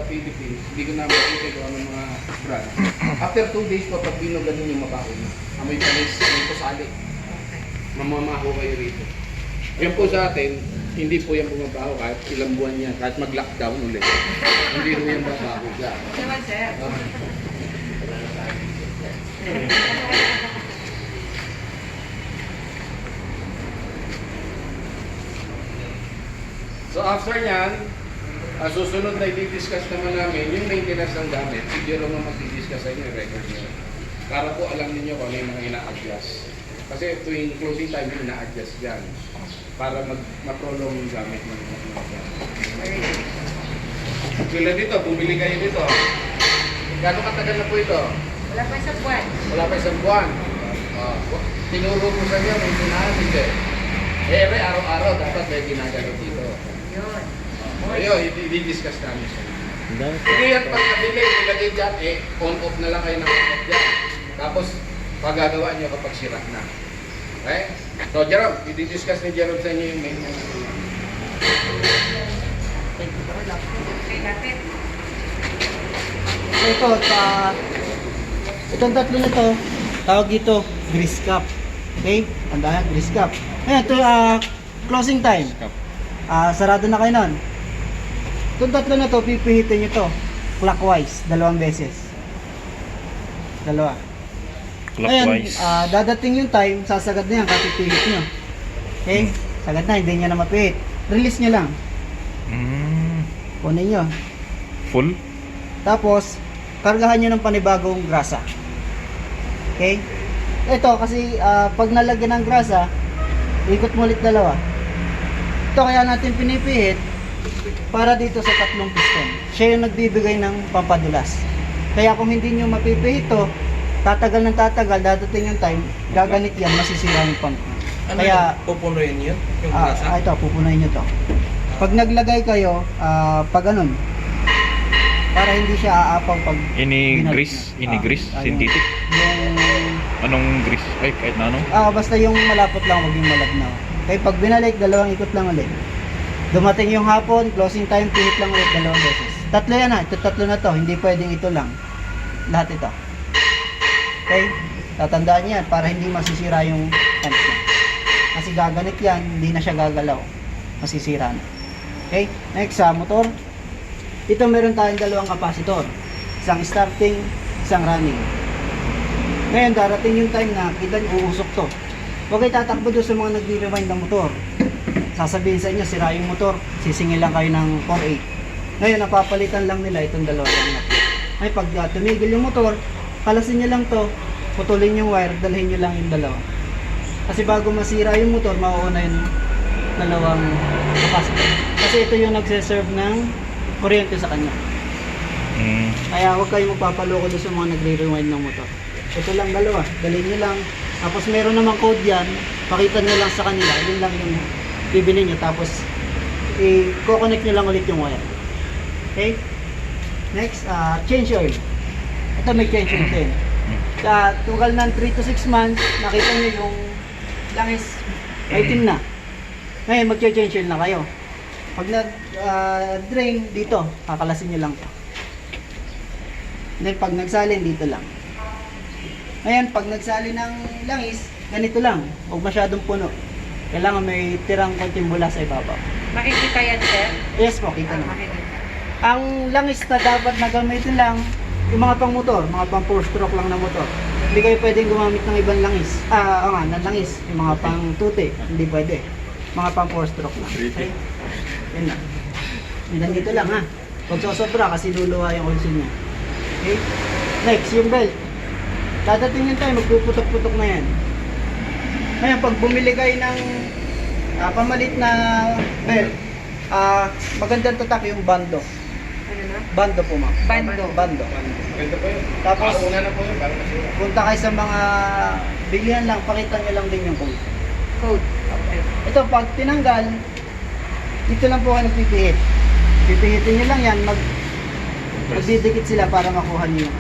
Philippines, hindi ko na makikita kung anong mga brand. After 2 days po, pag binog ganun yung mabaho na. Amoy panis, amoy kusali. Mamamaho kayo rito. Yan po sa atin, hindi po yan bumabaho kahit ilang buwan yan, kahit mag-lockdown ulit. Hindi po yan mabaho dyan. Naman, sir. So after nyan, susunod na i-discuss naman namin yung maintenance ng gamit. Si Jerome ang mag-discuss sa inyo yung record niyo. Para po alam niyo kung ano yung mga ina-adjust. Kasi tuwing closing time yung ina-adjust dyan. Para ma-prolong yung gamit ng mga gamit. Sila dito, bumili kayo dito. Gano'ng katagal na po ito? Wala pa isang buwan. Wala pa isang buwan. Tinuro ko sa niya, may tinahan hindi. Araw-araw dapat may ginagalaw dito. Yun. Ayun, i-discuss namin siya. Hindi yan pagka-delay, ilagay dyan, on-off na lang kayo ng on-off dyan. Tapos, pagagawa nyo kapag sira na. Okay? So, Jerome, i-discuss ni Jerome sa inyo yung maintenance. Okay, natin. So ito, itong tatlo na to, tawag dito, grease cap. Okay? Tandaan, grease cap. Ayan, ito, closing time. Sarado na kayo nun. Itong tatlo na to, pipihitin nyo to, clockwise, 2 beses. 2. Clockwise. Ayan, dadating yung time, sasagad na yan, kapipihit nyo. Okay? Sagad na, hindi nyo na mapihit. Release nyo lang. Kunin nyo. Full? Tapos, kargahan nyo ng panibagong grasa. Okay? Ito, kasi pag nalagyan ng grasa, ikot mo ulit 2. Ito kaya natin pinipihit para dito sa 3 piston. Siya yung nagbibigay ng pampadulas. Kaya kung hindi nyo mapipihit ito, tatagal ng tatagal, dadating yung time, gaganit yan, masisira yung pump. Ano Kaya, yun? Pupunuin yun? Yung grasa? ito, pupunuin nyo to. Pag naglagay kayo, pag ganun, para hindi siya aapaw pag Ini-grease? Ini-grease? Synthetic? Yung, Anong grease? Ay, kahit na ano? basta yung malapot lang, huwag yung malabnaw. Okay, pag binalik, 2 ikot lang ulit. Dumating yung hapon, closing time, pihit lang ulit 2 beses. 3 yan ha, ito 3 na to, hindi pwedeng ito lang. Lahat ito. Okay, tatandaan yan para hindi masisira yung tank niya. Kasi gaganit yan, hindi na siya gagalaw. Masisira na. Okay, next sa motor. Ito meron tayong 2 kapasitor. Isang starting, isang running. Ngayon darating yung time na kita nyo uusok to. Huwag kayo tatakbo doon sa mga nagre-rewind ng motor. Sasabihin sa inyo, sira yung motor, sisingil lang kayo ng 4.8. Ngayon, napapalitan lang nila itong 2 lang na. Ay, pag tumigil yung motor, kalasin nyo lang to, putulin yung wire, dalhin nyo lang yung 2. Kasi bago masira yung motor, mauuna yung 2 capacitor. Kasi ito yung nagseserve ng kuryente sa kanya. Kaya huwag kayo magpapaloko doon sa mga nagre-rewind ng motor. Ito lang 2, dalhin nyo lang. Tapos meron namang code yan, pakita nyo lang sa kanila, yun lang yung bibili nyo. Tapos i-connect nyo lang ulit yung wire. Okay? Next, change oil. Ito may change oil din. Sa tugal ng 3 to 6 months, nakita nyo yung langis item na. Ngayon, mag-change oil na kayo. Pag nag-drain, dito, kakalasin nyo lang to. Then, pag nagsalin, dito lang. Ngayon, pag nagsali ng langis, ganito lang. Huwag masyadong puno. Kailangan may tirang konting bula sa ibabaw. Makikita yan, sir? Yes po, kita na. Makikita. Ang langis na dapat na gamitin lang, yung mga pang motor, mga pang 4-stroke lang na motor. Hindi kayo pwedeng gumamit ng ibang langis. Ng langis. Yung mga pang tute, hindi pwede. Mga pang 4-stroke lang. Okay? Yan na. Yan dito lang ha. Huwag sosobra kasi luluwa yung oil seal niya. Okay? Next, yung belt. Dadating yung time, magpuputok-putok na yan. Ngayon, pag bumili kayo ng pamalit na belt, magandang tatak yung bando. Ano na? Bando po ma'am. Bando. Bando. Ganda po yun. Tapos, Una na po yun, parang masira. punta kayo sa mga bilihan lang, pakita nyo lang din yung code. Code. Okay. Ito, pag tinanggal, dito lang po kayo nagpipihit. Pipihitin nyo lang yan, magdidikit sila para makuha nyo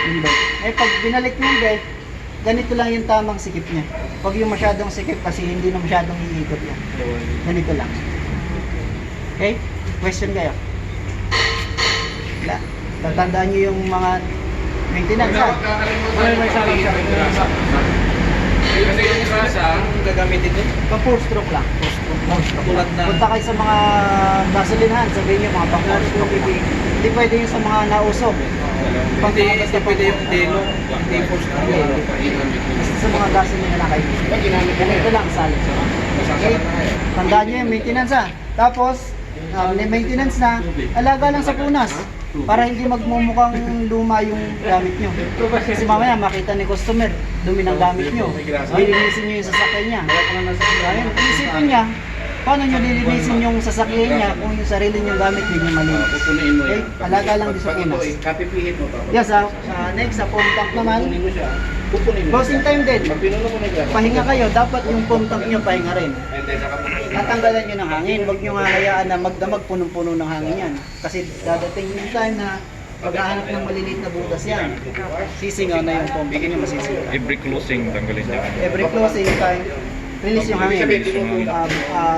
yung belt. Pag binalik nyo yung belt, ganito lang yung tamang sikip niya. Huwag yung masyadong sikip kasi hindi na masyadong iikot yan. Ganito lang. Okay? Question kayo? Wala. Tatandaan nyo yung mga maintenance ha. May salang siya. Kasi yung grasa, Ang gagamitin doon? Pang 4 stroke lang. 4 stroke. Tulad na... Punta kayo sa mga gasolinahan, sabihin nyo mga pang 4 stroke. Hindi pwede yung sa mga nausog. Pang Hindi, mga basta hindi pwede yung delo. Hindi force na yun. Basta sa mga gasolina na kayo. Ganito lang, salad. Okay? Tandaan nyo yung maintenance ha. Tapos, may maintenance na, alaga lang sa punas. Para hindi magmumukhang luma yung gamit nyo. Kasi mamaya makita ni customer, dumi ng gamit nyo. Lilinisin nyo yung sasakyan niya. Ayun, isipin niya, paano nyo lilinisin yung sasakyan niya kung yung sarili nyo gamit hindi nyo malinis. Pupunin mo Okay? yan. Alaga lang din sa Pag ito, punas. kapipihit mo pa. Yes, next sa phone tank naman. Pupunin mo siya. Pupunin mo Closing siya. time din. Pag pinuno mo na yung grasa. Pahinga kayo, dapat yung phone tank nyo pahinga rin. And then, saka pupunin mo. Tatanggalan nyo ng hangin, huwag nyo nga hayaan na magdamag punong-puno ng hangin yan. Kasi dadating yung time na paghahanap ng maliliit na butas yan. Sisingaw na yung pompa nyo, masisingaw. Every closing tanggalin niya. Every closing time, release yung hangin.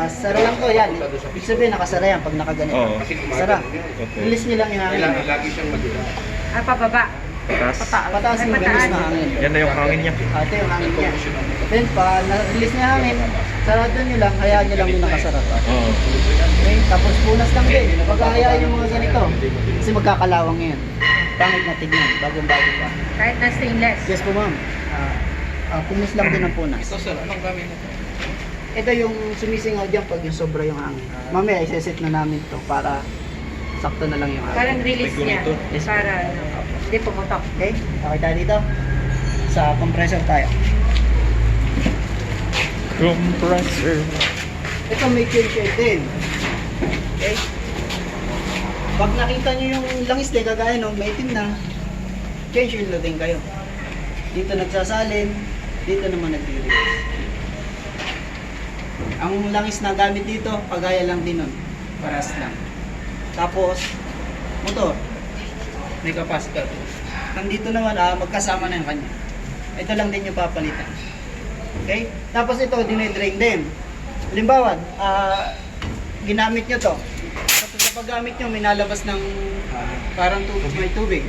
Sara lang to yan. Ibig sabihin nakasara yan pag nakaganito. Oo. Sara. Okay. Release nyo lang yung hangin. Kailangan lagi siyang magula. Pababa. Taas. Pataas yung release na hangin. Yan na yung hangin niya. Ito yung hangin niya. Then pa, na-release niya hangin, sarado nyo lang, hayaan nyo lang yung nakasara to. Oo. Okay, tapos punas lang din. Pagkahayaan yung mga ganito. Kasi magkakalawang yan. Pangit na tignan, bagong-bago pa. Kahit na stainless. Yes po ma'am. Punas lang din ang punas. Ito sir, anong gamit mo? Ito yung sumisingaw dyan pag yung sobra yung hangin. Mamaya iseset na namin to para sakto na lang yung hangin. Parang release niya. Yes. Para hindi pumutok. Okay, okay tayo dito. Sa compressor tayo. Compressor. Ito may change din. Okay? Pag nakita nyo yung langis din, kagaya nung may itim na, change yung loading kayo. Dito nagsasalin, dito naman nag-release. Ang langis na gamit dito, kagaya lang din nun. Paras lang. Tapos, motor. May capacitor. Nandito naman, magkasama na yung kanya. Ito lang din yung papalitan. Okay? Tapos ito, dinidrain din. Halimbawa, ginamit nyo to. Tapos sa paggamit nyo, may nalabas ng parang tubig, may tubig.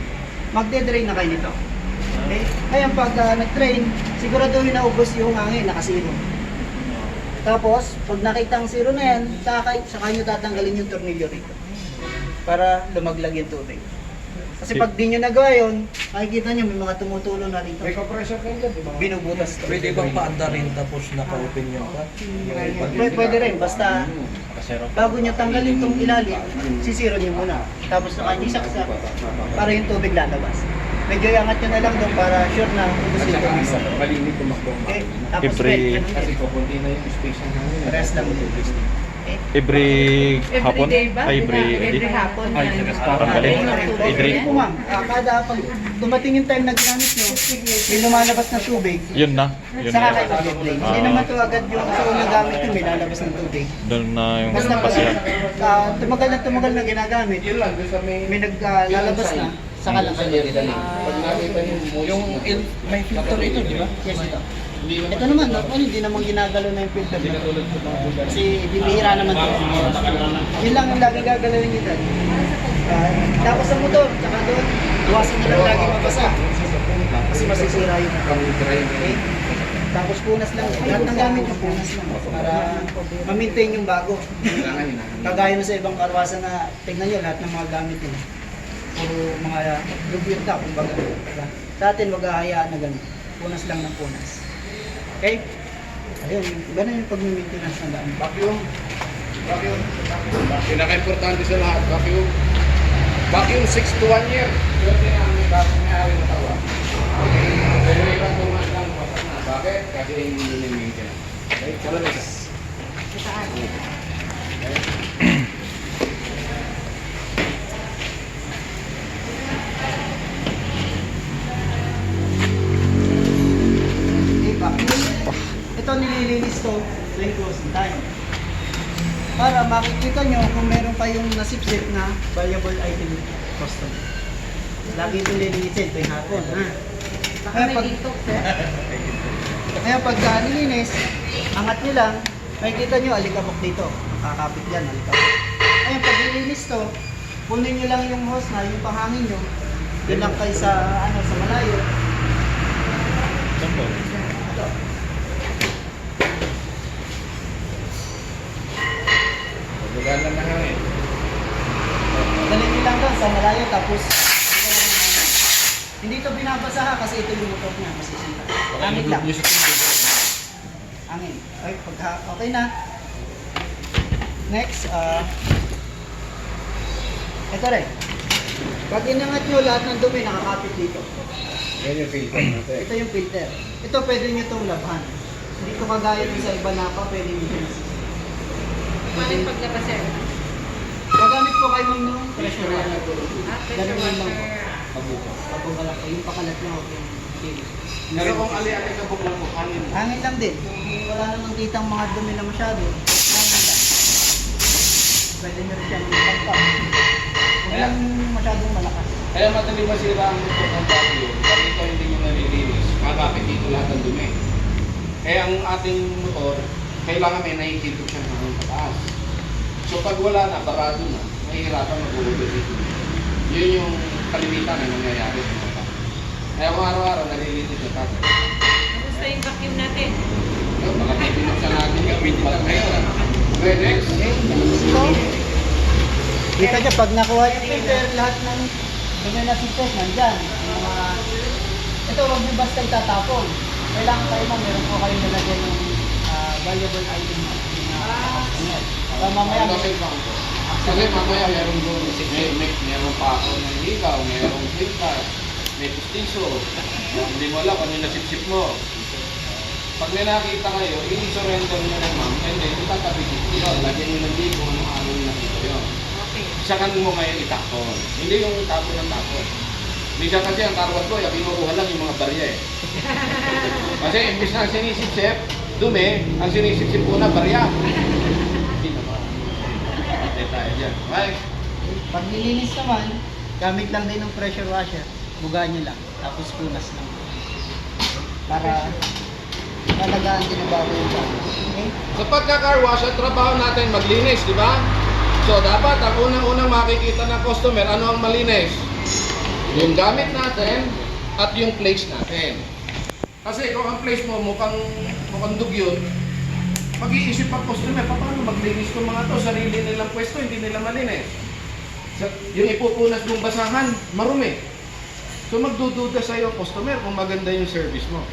Magde-drain na kayo nito. Okay? Kaya pag nag-drain, siguraduhin na ubos yung hangin, nakasiro. Tapos, pag nakita ang zero na yan, saka nyo tatanggalin yung tornilyo rito. Para lumaglag yung tubig. Kasi pag di nyo nagawa yun, makikita nyo may mga tumutulo na rito. May compressor kayo dyan, di ba? Binubutas to. Pwede bang paanda rin tapos naka-open yung pa? Pwede rin, basta bago nyo tanggalin tong ilalim, sisiro nyo muna. Tapos saka nyo isaksak para yung tubig lalabas. Medyo iangat nyo na lang doon para sure na ubos At yung saka tubig. ano, malimit tumakbo ang Okay? hangin. Tapos Every- red, ganun Kasi din. kukunti na yung space ng hangin. Rest lang din. Okay? Every hapon? Everyday ba? Ay, every Every hapon. Ay, tanggalin. I-drain. Hindi po ma'am. Kada pag dumating yung time na ginamit nyo, may lumalabas na tubig, Yun na. Yun saka na. kayo mag-drain. Hindi naman to agad yung sa unang gamit nyo, may lalabas ng tubig. Doon na yung Basta pag pasyan. tumagal na ginagamit, Yun lang, doon sa may naglalabas na, saka lang kayo i-drain. Pag nakita yung moist Yung na- may filter ito, di ba? Yes, ito. Ito naman, normal, hindi naman ginagalaw na yung filter na to. Kasi bibihira naman ito. Yun lang yung lagi gagalawin nyo dyan. Tapos sa motor, tsaka doon, iwasan nyo lang lagi mabasa. Kasi masisira yung okay? Tapos punas lang. Lahat ng gamit nyo, punas lang. Para ma-maintain yung bago. Kailangan yun, hangin. Kagaya na sa ibang karwasan na tignan nyo, lahat ng mga gamit nyo. Puro mga lubyota, kumbaga. Sa atin, wag hahayaan na ganun. Punas lang ng punas. Okay? Ayun, ganun yung pag-maintenance ng daan. Vacuum. Vacuum. Pinaka-importante sa lahat, vacuum. Vacuum 6 to 1 year. Swerte na may bagong may-ari na tawa. Pero ilang tumas lang, wasak na. Bakit? Kasi hindi nyo maintenance. Okay? Chalo next. Okay, vacuum. Ito nililinis to tuwing closing time. Para makikita nyo kung meron kayong nasipsip na valuable item custom. Lagi itong lilinisin tuwing hapon. Ha? Baka Kaya may pag, detox eh. kaya pag nilinis, angat nyo lang, makikita nyo alikabok dito. Kakapit dyan, alikabok. Ayun, pag nilinis to, Kunin nyo lang yung hose na, yung pahangin nyo. Doon lang kayo sa, sa malayo. Saan ba? Ito. Magaan lang na hangin. Dalhin nyo lang doon sa malayo, tapos hindi ito binabasa ha, kasi ito yung motor niya, masisita. Hangin lang. Hangin. Okay, okay na. Next, ito rin. Pag inangat nyo, lahat ng dumi nakakapit dito. Yan yung filter natin. Ito yung filter. Ito pwede nyo itong labhan. Hindi ito kagaya ng sa iba na pa, pwede nyo ito nasisita. Paano yung paglabas, sir? Gagamit po kayo ng pressure Ah, runner. pressure Ganun lang po. washer. Kapag wala po, yung pakalat nyo, yung kilos. Pero kung ali-ali ka po lang po, hangin mo. Hangin lang din. Kung wala namang kitang mga dumi na masyado, hangin lang. Pwede nyo rin siyang ipagpa. Huwag lang masyadong malakas. Kaya madali masira ang motor ng bagyo. Pag ito hindi nyo nalilinis, kakapit dito lahat ng dumi. Kaya ang ating motor, kailangan may nakikintog siya ng pataas. So pag wala na, barado na, mahihirapan mag-uulog dito. Yun yung kalimitan na nangyayari sa motor. Kaya kung araw-araw nalilinis yung tatay. Kamusta yung vacuum natin? So, pinuksan natin yung windmill ngayon. Okay, next. Kita nyo, pag nakuha yung filter, lahat ng dumi na sipet, nandyan. Yung mga... Ito, huwag nyo basta itatapon. Kailangan kayo mo, meron po kayo nalagyan ng valuable item na customer. Para mamaya, Kasi mamaya meron doon, meron pa ako ng ligaw, merong filter, may pustiso. Hindi mo alam ano yung nasipsip mo. Pag may nakita kayo, i-surrender mo na ma'am, and then itatabi dito yun. Lagyan nyo ng ligo, anong araw yung nakita yun. Okay. Isakan mo ngayon itapon. Hindi yung tapon ng tapon. Minsan kasi ang karwas ko, kinukuha lang yung mga barya eh. Kasi imbis na sinisipsip, dumi, ang sinisipsip ko na barya. Hindi naman. Patay tayo dyan. Okay? pag nilinis naman, gamit lang din ng pressure washer. Bugaan nyo lang. Tapos punas lang. Para talagaan din ang bago yung bago. Okay? Sa pagka-car wash, ang trabaho natin maglinis, di ba? So, dapat ang unang-unang makikita ng customer, ano ang malinis? Yung gamit natin at yung place natin. Kasi kung ang place mo mukhang dugyot, mag-iisip ang customer, paano maglinis itong mga to? Sarili nilang pwesto, hindi nila malinis. Yung ipupunas mong basahan, marumi. So, magdududa sa'yo ang customer kung maganda yung service mo.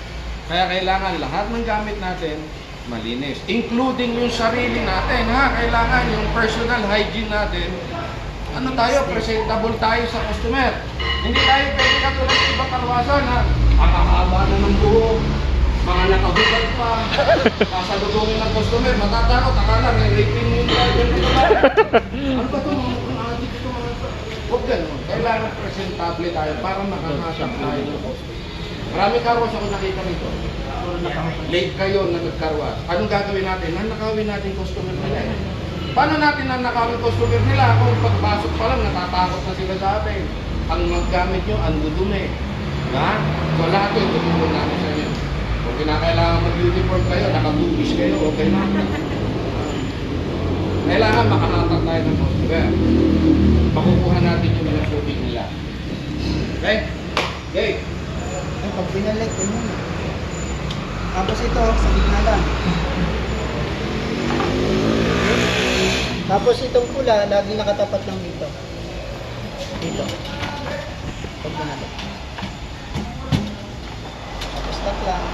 Kaya kailangan lahat ng gamit natin malinis. Including yung sarili natin, ha? Kailangan yung personal hygiene natin. Ano tayo? Presentable tayo sa customer. Hindi tayo pwede katulad ng ibang karwasan, ha? Ang haba na ng buhok, mga nakahubad pa, kasalubungin ng customer, matatakot, akala may rating yung driver nito ba? Ano ba ito? Mga adik ito, mga ito. Huwag ganun. Kailangan presentable tayo para makakasap tayo ng customer. Maraming karwas ako nakita nito. Late kayo na nagkarwas. Anong gagawin natin? Nanakawin natin customer nila. Paano natin nanakawin customer nila? Kung pagpasok pa lang, natatakot na sila sa atin. Ang maggamit nyo, ang dudumi. Ha? So lahat yun, tumulong namin sa inyo. Kung kinakailangan mag-uniform kayo, nakabubis kayo, okay na. Kailangan makahatak tayo ng customer. Makukuha natin yung mga shooting nila. Okay? Okay. Ay, pag pinalik, yun yun. Tapos ito, sa gitna lang. Tapos itong pula, lagi nakatapat lang dito. Dito. Pag pinalik. Tapos lock lang.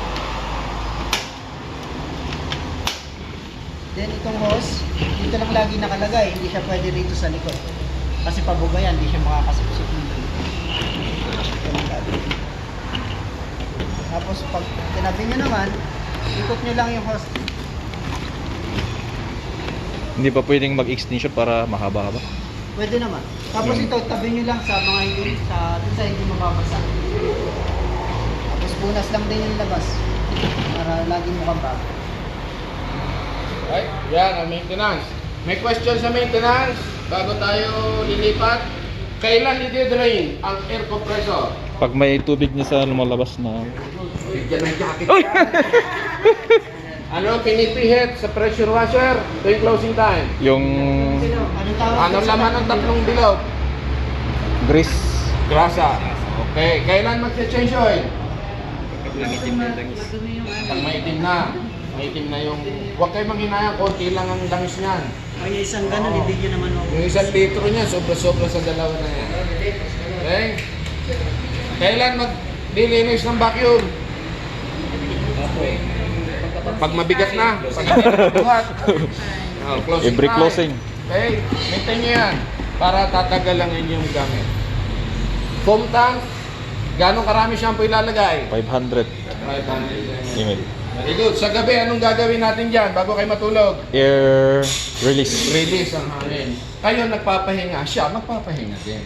Then itong hose, dito lang lagi nakalagay. Hindi siya pwede dito sa likod. Kasi pabuga yan, hindi siya makakasipsip dito. Ito lang lagi. Tapos pag tinabi nyo naman, ikot nyo lang yung hose. Hindi pa pwedeng mag-extension para mahaba-haba. Pwede naman. Tapos ito, tabi nyo lang sa mga hindi, dun sa hindi mababasa. Tapos punas lang din yung labas. Para lagi mo kang bago. Okay, yan ang maintenance. May question sa maintenance bago tayo lilipat. Kailan i-drain ang air compressor? Pag may tubig niya sa lumalabas na... Bigyan ng jacket. Ano pinipihit sa pressure washer tuwing closing time? Yung... Anong tawag? Anong laman ng tatlong bilog? Grease. Grasa. Okay. Kailan mag-change oil? Madumi yung Pag maitim na. Maitim na yung... Huwag kayo manghinayang, konti lang ang langis niyan. Ay, isang ganun, hindi nyo naman Yung 1 litro niya, sobra-sobra sa dalawa na yan. Okay? Kailan mag-dilinis ng vacuum? Pag mabigat na. Pag hindi na buhat. Oh, closing Every time. closing. Okay? Maintain nyo yan. Para tatagal lang inyong gamit. Foam tank. Gano'ng karami shampoo ilalagay? 500 500 ml. Very good. Sa gabi, anong gagawin natin dyan bago kayo matulog? Air release. Release ang hangin. Kayo nagpapahinga, siya magpapahinga din.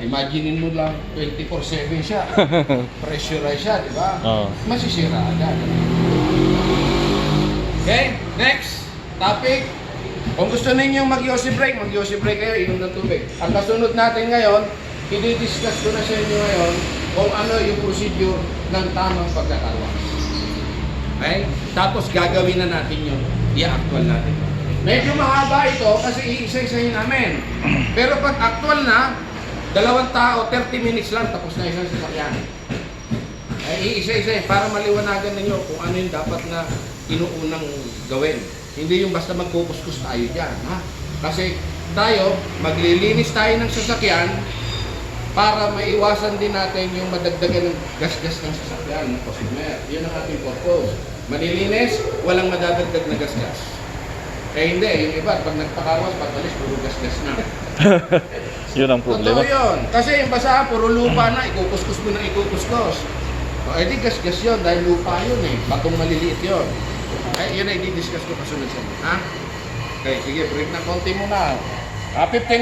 Imaginein mo lang 24/7 siya. Pressurize siya, di ba? Oo. Masisira agad. Okay, next topic. Kung gusto ninyong mag-yosi break kayo, inom ng tubig. Ang kasunod natin ngayon, i-discuss ko na sa inyo ngayon kung ano yung procedure ng tamang pagkakawas. Okay? Tapos gagawin na natin yun. I-actual natin. Medyo mahaba ito kasi iisa-isahin namin. Pero pag actual na, 2 tao, 30 minutes lang, tapos na isang sasakyan. Ay, iisa-isa para maliwanagan ninyo kung ano yung dapat na inuunang gawin. Hindi yung basta magkukuskus tayo dyan. Ha? Kasi tayo, maglilinis tayo ng sasakyan para maiwasan din natin yung madagdagan ng gas-gas ng sasakyan, ng consumer. Yun ang ating purpose. Manilinis, walang madadagdag na gas-gas. Eh hindi, yung iba, pag nagpakawas, pagbalis, puro gas-gas na. Yun ang problema. Totoo yun. Kasi yung basahan, puro lupa na, ikukuskus mo na ikukuskus. O, edi gas-gas yun, dahil lupa yun eh. Batong maliliit yun. Eh, yun ay di-discuss ko kasunod sa inyo. Ha? Okay, sige, break na konti muna. 15 minutes.